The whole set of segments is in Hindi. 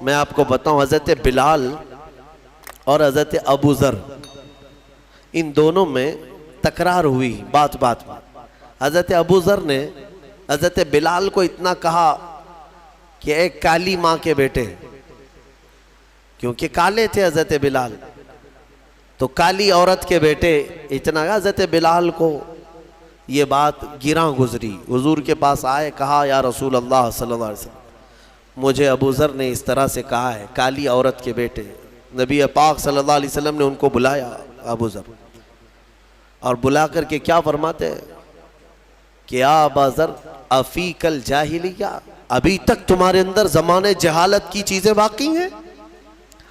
मैं आपको बताऊं, हज़रत बिलाल और हज़रत अबू ज़र, इन दोनों में तकरार हुई बात बात में। हज़रत अबू ज़र ने हज़रत बिलाल को इतना कहा कि एक काली माँ के बेटे, क्योंकि काले थे हज़रत बिलाल, तो काली औरत के बेटे, इतना हज़रत बिलाल को ये बात गिरा गुजरी। हुजूर के पास आए, कहा या रसूल अल्लाह सल्लल्लाहु अलैहि वसल्लम, मुझे अबू ज़र ने इस तरह से कहा है, काली औरत के बेटे। नबी पाक सल्लल्लाहु अलैहि वसल्लम ने उनको बुलाया, अबू ज़र, और बुला करके क्या फरमाते हैं कि या अबा ज़र अफ़ीकल जाहिलिया, अभी तक तुम्हारे अंदर ज़माने जहालत की चीज़ें बाकी हैं,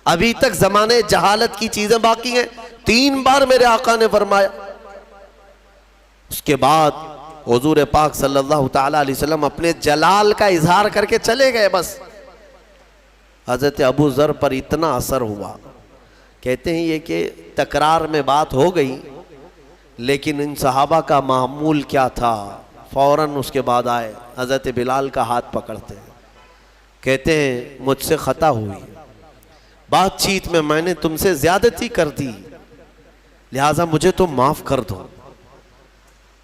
अभी तक ज़माने जहालत की चीज़ें बाकी हैं। 3 बार मेरे आका ने फरमाया। उसके बाद हुजूर पाक सल्लल्लाहु ताला अलैहि वसल्लम अपने जलाल का इजहार करके चले गए। बस हज़रत अबू ज़र पर इतना असर हुआ, कहते हैं ये कि तकरार में बात हो गई, लेकिन इन सहाबा का मामूल क्या था, फ़ौरन उसके बाद आए, हज़रत बिलाल का हाथ पकड़ते हैं, कहते हैं मुझसे ख़ता हुई, बातचीत में मैंने तुमसे ज़्यादती कर दी, लिहाजा मुझे तुम माफ़ कर दो,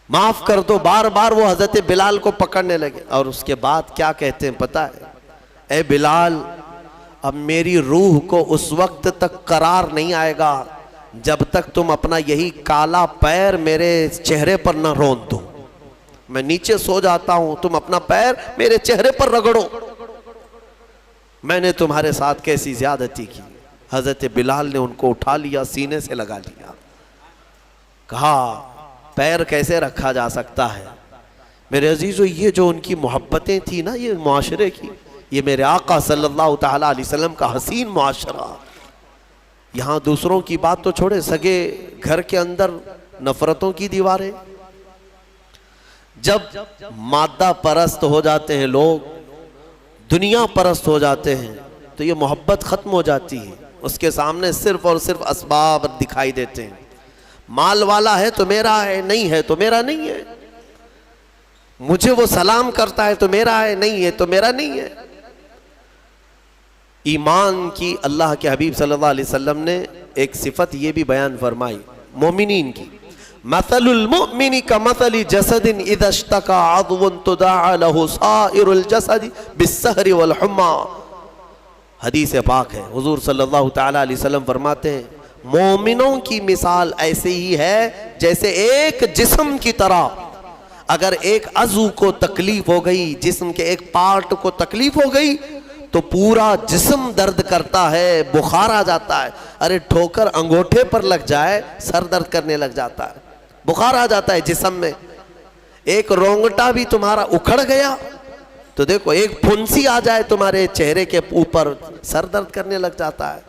माफ़ कर दो। बार बार वो हज़रत बिलाल को पकड़ने लगे। और उसके बाद क्या कहते हैं पता है, ए बिलाल, अब मेरी रूह को उस वक्त तक करार नहीं आएगा जब तक तुम अपना यही काला पैर मेरे चेहरे पर न रौंद दो। मैं नीचे सो जाता हूं, तुम अपना पैर मेरे चेहरे पर रगड़ो, मैंने तुम्हारे साथ कैसी ज्यादती की। हज़रत बिलाल ने उनको उठा लिया, सीने से लगा लिया, कहा पैर कैसे रखा जा सकता है। मेरे अजीजों, ये जो उनकी मोहब्बतें थी ना, ये मुआशरे की, ये मेरे आका सल्लल्लाहु ताला अलैहि वसल्लम का हसीन मुआशरा। यहाँ दूसरों की बात तो छोड़े, सगे घर के अंदर नफरतों की दीवारें। जब मादा परस्त हो जाते हैं लोग, दुनिया परस्त हो जाते हैं, तो ये मोहब्बत ख़त्म हो जाती है। उसके सामने सिर्फ और सिर्फ असबाब दिखाई देते हैं। माल वाला है तो मेरा है, नहीं है तो मेरा नहीं है, मुझे वो सलाम करता है तो मेरा है, नहीं है तो मेरा नहीं है। ईमान की अल्लाह के हबीब सल्लल्लाहु अलैहि वसल्लम ने एक सिफत ये भी बयान फरमाई मोमिनीन की, मसलुल मुमिनी का मसली जसदिन इज़ा इश्तका अज़वन तुदाअ लहु साइरुल जसदी बिस्सहरी वल हुम्मा। हदीस पाक है, हुजूर सल्लल्लाहु ताला अलैहि वसल्लम फरमाते हैं, मोमिनों की मिसाल ऐसे ही है जैसे एक जिस्म की तरह, अगर एक अज़ू को तकलीफ हो गई, जिस्म के एक पार्ट को तकलीफ हो गई, तो पूरा जिस्म दर्द करता है, बुखार आ जाता है। अरे ठोकर अंगूठे पर लग जाए, सर दर्द करने लग जाता है, बुखार आ जाता है जिस्म में। एक रोंगटा भी तुम्हारा उखड़ गया तो देखो, एक फुंसी आ जाए तुम्हारे चेहरे के ऊपर, सर दर्द करने लग जाता है।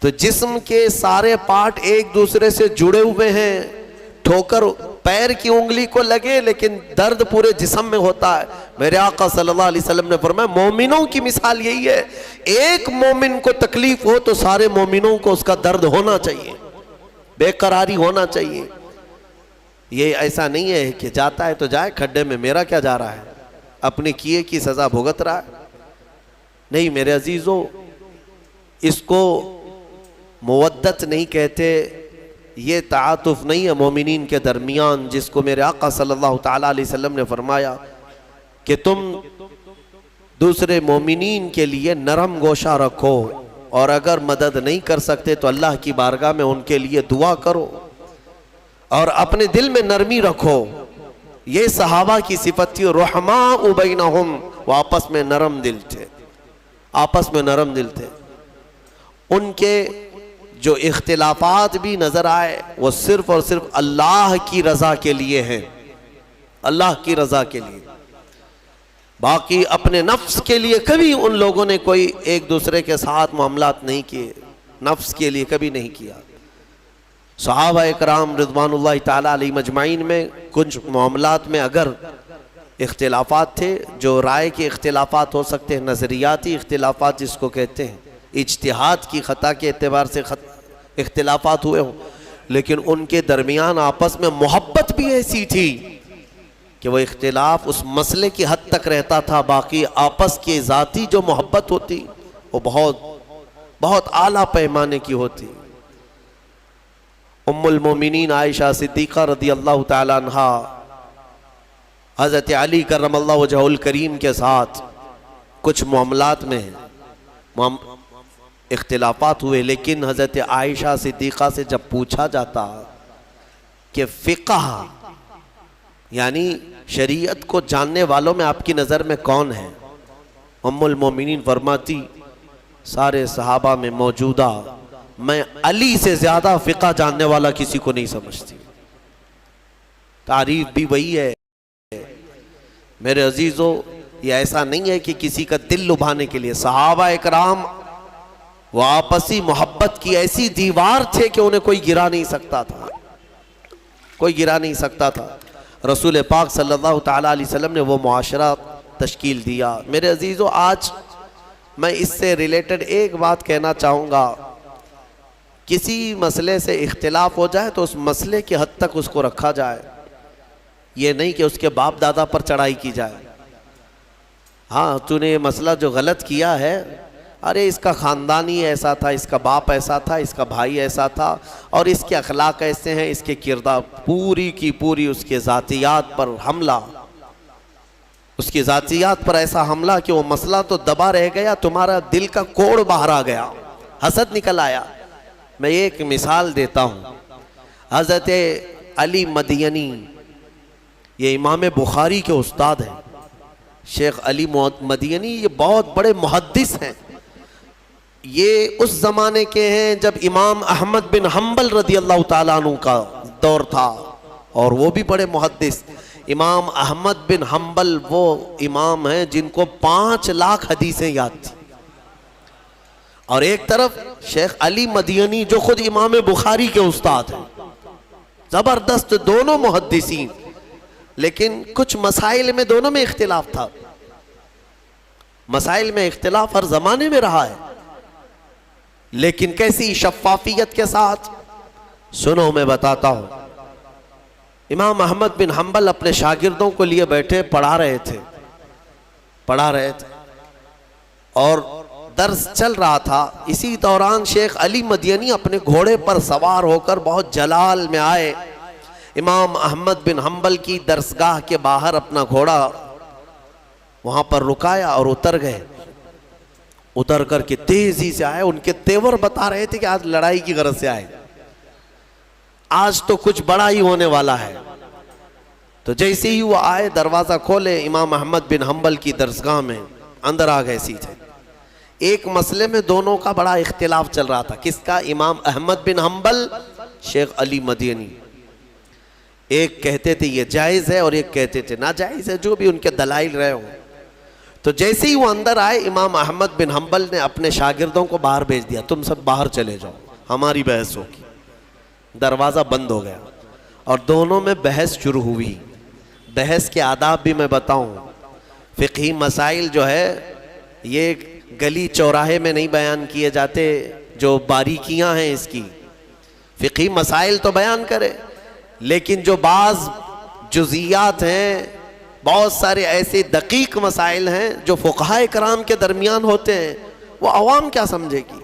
तो जिस्म के सारे पार्ट एक दूसरे से जुड़े हुए हैं। ठोकर पैर की उंगली को लगे, लेकिन दर्द पूरे जिस्म में होता है। मेरे आका सल्लल्लाहु अलैहि वसल्लम ने फरमाया, मोमिनों की मिसाल यही है, एक मोमिन को तकलीफ हो तो सारे मोमिनों को उसका दर्द होना चाहिए, बेकरारी होना चाहिए। ये ऐसा नहीं है कि जाता है तो जाए खड्डे में, मेरा क्या जा रहा है, अपने किए की सजा भुगत रहा है। नहीं मेरे अजीजों, इसको मुवद्दत नहीं कहते, ये ताअतुफ़ नहीं है मोमिनीन के दरमियान, जिसको मेरे आका सल्लल्लाहु ताला अलैहि वसल्लम ने फरमाया कि तुम दूसरे मोमिनीन के लिए नरम गोशा रखो, और अगर मदद नहीं कर सकते तो अल्लाह की बारगाह में उनके लिए दुआ करो, और अपने दिल में नरमी रखो। ये सहाबा की सिफत थी, रहमाउ बैनहुम, वो आपस में नरम दिल थे, आपस में नरम दिल थे। उनके जो इख्तिलाफात भी नजर आए, वो सिर्फ और सिर्फ अल्लाह की रजा के लिए हैं, अल्लाह की रजा के लिए। बाकी अपने नफ्स के लिए कभी उन लोगों ने कोई एक दूसरे के साथ मामलात नहीं किए, नफ्स के लिए कभी नहीं किया। सहाबा इकराम रिज़वानुल्लाहि ताला अलैहिम अजमाइन में कुछ मामलात में अगर इख्तिलाफात थे, जो राय के इख्तिलाफात हो सकते हैं, नज़रियाती इख्तिलाफात जिसको कहते हैं, इज्तिहाद की ख़ता के एतबार से इख्तिलाफात हुए हों, लेकिन उनके दरमियान आपस में मोहब्बत भी ऐसी थी कि वह इख्तिलाफ उस मसले की हद तक रहता था, बाकी आपस की ज़ाती जो मोहब्बत होती वो बहुत बहुत आला पैमाने की होती। उम्मुल मोमिनीन आयशा सिद्दीक़ा रदी अल्लाह ताला अन्हा हज़रत अली करमल्लाहु वजहुल करीम के साथ कुछ मामलात में इख्तिलाफात हुए, लेकिन हज़रत आयशा सिद्दीक़ा से जब पूछा जाता कि फ़िक़्ह यानी शरीयत को जानने वालों में आपकी नज़र में कौन है, उम्मुल मोमिनीन फरमाती सारे सहाबा में मौजूदा मैं अली से ज़्यादा फ़िक़्ह जानने वाला किसी को नहीं समझती। तारीफ भी वही है। मेरे अजीज़ों, ये ऐसा नहीं है कि किसी का दिल लुभाने के लिए, सहाबा इकराम वो आपसी मोहब्बत की ऐसी दीवार थे कि उन्हें कोई गिरा नहीं सकता था, कोई गिरा नहीं सकता था। रसूल पाक सल्लल्लाहु ताला अलैहि वसल्लम ने वो मुआशरा तश्कील दिया। मेरे अजीज़ों, आज मैं इससे रिलेटेड एक बात कहना चाहूँगा, किसी मसले से इख्तिलाफ हो जाए तो उस मसले की हद तक उसको रखा जाए, ये नहीं कि उसके बाप दादा पर चढ़ाई की जाए। हाँ, तूने ये मसला जो गलत किया है, अरे इसका ख़ानदान ही ऐसा था, इसका बाप ऐसा था, इसका भाई ऐसा था, और इसके अखलाक ऐसे हैं, इसके किरदार, पूरी की पूरी उसके ज़ातियात पर हमला, उसकी ज़ातियात पर ऐसा हमला कि वो मसला तो दबा रह गया, तुम्हारा दिल का कोड़ बाहर आ गया, हसद निकल आया। मैं एक मिसाल देता हूँ। हज़रत अली मदयनी, ये इमाम बुखारी के उस्ताद हैं, शेख अली मदयनी, ये बहुत बड़े मुहद्दिस हैं। ये उस ज़माने के हैं जब इमाम अहमद बिन हम्बल रदी अल्लाह ताला अन्हु का दौर था, और वो भी बड़े मुहद्दिस। इमाम अहमद बिन हम्बल वो इमाम हैं जिनको 5 लाख हदीसें याद थी, और एक तरफ शेख अली मदयनी जो खुद इमाम बुखारी के उस्ताद हैं, ज़बरदस्त दोनों मुहद्दिसीन, लेकिन कुछ मसाइल में दोनों में इख्तिलाफ था। मसाइल में इख्तिलाफ हर ज़माने में रहा है, लेकिन कैसी शफ़ाफ़ियत के साथ, सुनो मैं बताता हूँ। इमाम अहमद बिन हम्बल अपने शागिर्दों को लिए बैठे पढ़ा रहे थे, और दर्स चल रहा था। इसी दौरान शेख अली मदयनी अपने घोड़े पर सवार होकर बहुत जलाल में आए, इमाम अहमद बिन हम्बल की दरसगाह के बाहर अपना घोड़ा वहाँ पर रुकाया और उतर गए। उतर करके तेजी से आए, उनके तेवर बता रहे थे कि आज लड़ाई की गरज से आए, आज तो कुछ बड़ा ही होने वाला है। तो जैसे ही वो आए, दरवाज़ा खोले, इमाम अहमद बिन हम्बल की दरसगाह में अंदर आ गए सीधे। एक मसले में दोनों का बड़ा इख्तिलाफ चल रहा था। किसका? इमाम अहमद बिन हम्बल, शेख अली मदयनी। एक कहते थे ये जायज़ है और एक कहते थे नाजायज़ है, जो भी उनके दलाइल रहे हो। तो जैसे ही वो अंदर आए, इमाम अहमद बिन हम्बल ने अपने शागिर्दों को बाहर भेज दिया, तुम सब बाहर चले जाओ, हमारी बहस होगी। दरवाज़ा बंद हो गया और दोनों में बहस शुरू हुई। बहस के आदाब भी मैं बताऊं, फ़िक़ही मसाइल जो है ये गली चौराहे में नहीं बयान किए जाते, जो बारीकियां हैं इसकी। फ़िक़ही मसाइल तो बयान करे, लेकिन जो बाज़ जुज़ियात हैं, बहुत सारे ऐसे दकीक मसाइल हैं जो फ़ुक़हा कराम के दरमियान होते हैं, वो अवाम क्या समझेगी।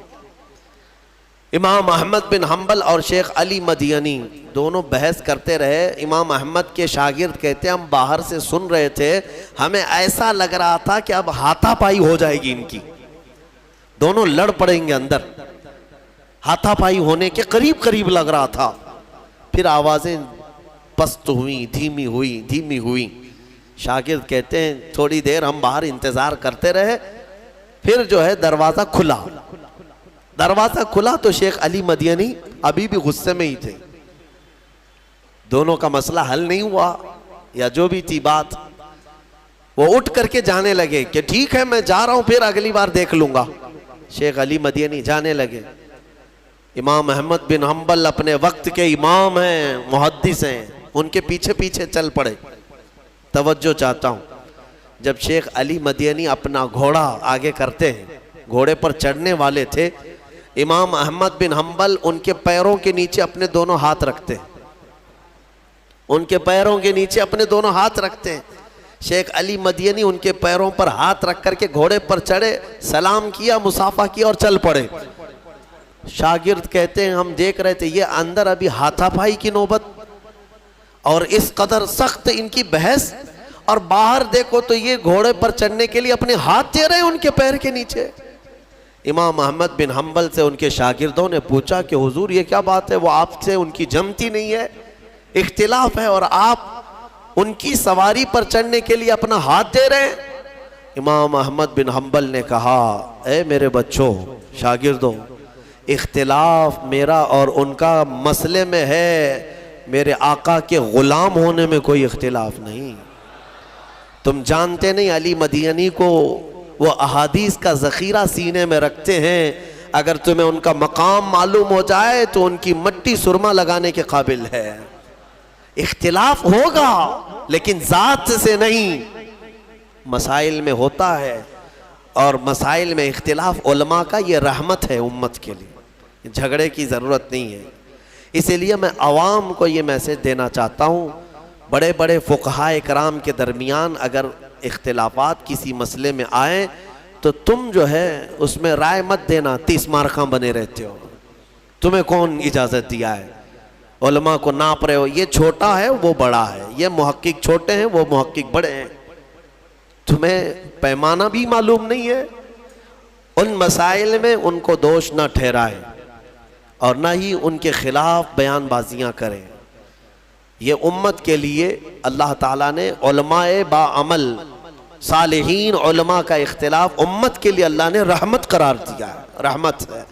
इमाम अहमद बिन हम्बल और शेख अली मदयनी दोनों बहस करते रहे। इमाम अहमद के शागिर्द कहते हैं हम बाहर से सुन रहे थे, हमें ऐसा लग रहा था कि अब हाथापाई हो जाएगी इनकी, दोनों लड़ पड़ेंगे अंदर, हाथापाई होने के करीब करीब लग रहा था। फिर आवाज़ें पस्त हुई, धीमी हुई। शागिर्द कहते हैं थोड़ी देर हम बाहर इंतज़ार करते रहे, फिर जो है दरवाज़ा खुला तो शेख अली मदयनी अभी भी गुस्से में ही थे। दोनों का मसला हल नहीं हुआ या जो भी थी बात, वो उठ करके जाने लगे कि ठीक है मैं जा रहा हूं, फिर अगली बार देख लूंगा। शेख अली मदयनी जाने लगे। इमाम अहमद बिन हम्बल अपने वक्त के इमाम हैं, मुहद्दिस हैं, उनके पीछे पीछे चल पड़े। तवज्जो चाहता हूं, जब शेख अली मदयनी अपना घोड़ा आगे करते हैं, घोड़े पर चढ़ने वाले थे, इमाम अहमद बिन हम्बल उनके पैरों के नीचे अपने दोनों हाथ रखते हैं, उनके पैरों के नीचे अपने दोनों हाथ रखते हैं। शेख अली मदीनी उनके पैरों पर हाथ रख करके घोड़े पर चढ़े, सलाम किया, मुसाफा किया और चल पड़े। शागिर्द कहते हैं हम देख रहे थे ये अंदर अभी हाथापाई की नौबत और इस कदर सख्त इनकी बहस, और बाहर देखो तो ये घोड़े पर चढ़ने के लिए अपने हाथ दे रहे हैं उनके पैर के नीचे। इमाम अहमद बिन हम्बल से उनके शागिर्दों ने पूछा कि हुजूर ये क्या बात है, वो आपसे उनकी जमती नहीं है, इख्तिलाफ है और आप उनकी सवारी पर चढ़ने के लिए अपना हाथ दे रहे हैं। इमाम अहमद बिन हम्बल ने कहा, ए मेरे बच्चों, शागिर्दों, इख्तिलाफ मेरा और उनका मसले में है, मेरे आका के गुलाम होने में कोई इख्तिलाफ नहीं। तुम जानते नहीं अली मदीनी को वो अहादीस का ज़ख़ीरा सीने में रखते हैं, अगर तुम्हें उनका मकाम मालूम हो जाए तो उनकी मट्टी सुरमा लगाने के काबिल है। इख्तिलाफ होगा लेकिन ज़ात से नहीं, मसाइल में होता है, और मसाइल में इख्तिलाफ उलमा का ये रहमत है उम्मत के लिए, झगड़े की ज़रूरत नहीं है। इसीलिए मैं आवाम को ये मैसेज देना चाहता हूँ, बड़े बड़े फ़ुक़हा कराम के दरमियान अगर इख्तिलाफ़ात किसी मसले में आए तो तुम जो है उसमें राय मत देना, 30 मार्का बने रहते हो। तुम्हें कौन इजाज़त दिया है? उलमा को नाप रहे हो, ये छोटा है वो बड़ा है, ये मुहक्किक छोटे हैं वो मुहक्किक बड़े हैं। तुम्हें पैमाना भी मालूम नहीं है। उन मसाइल में उनको दोष ना ठहराए और ना ही उनके खिलाफ बयानबाजियाँ करें। ये उम्मत के लिए अल्लाह ताला ने उलमाए बाअमल सालिहीन उलमा का इख्तिलाफ उम्मत के लिए अल्लाह ने रहमत करार दिया है, रहमत है।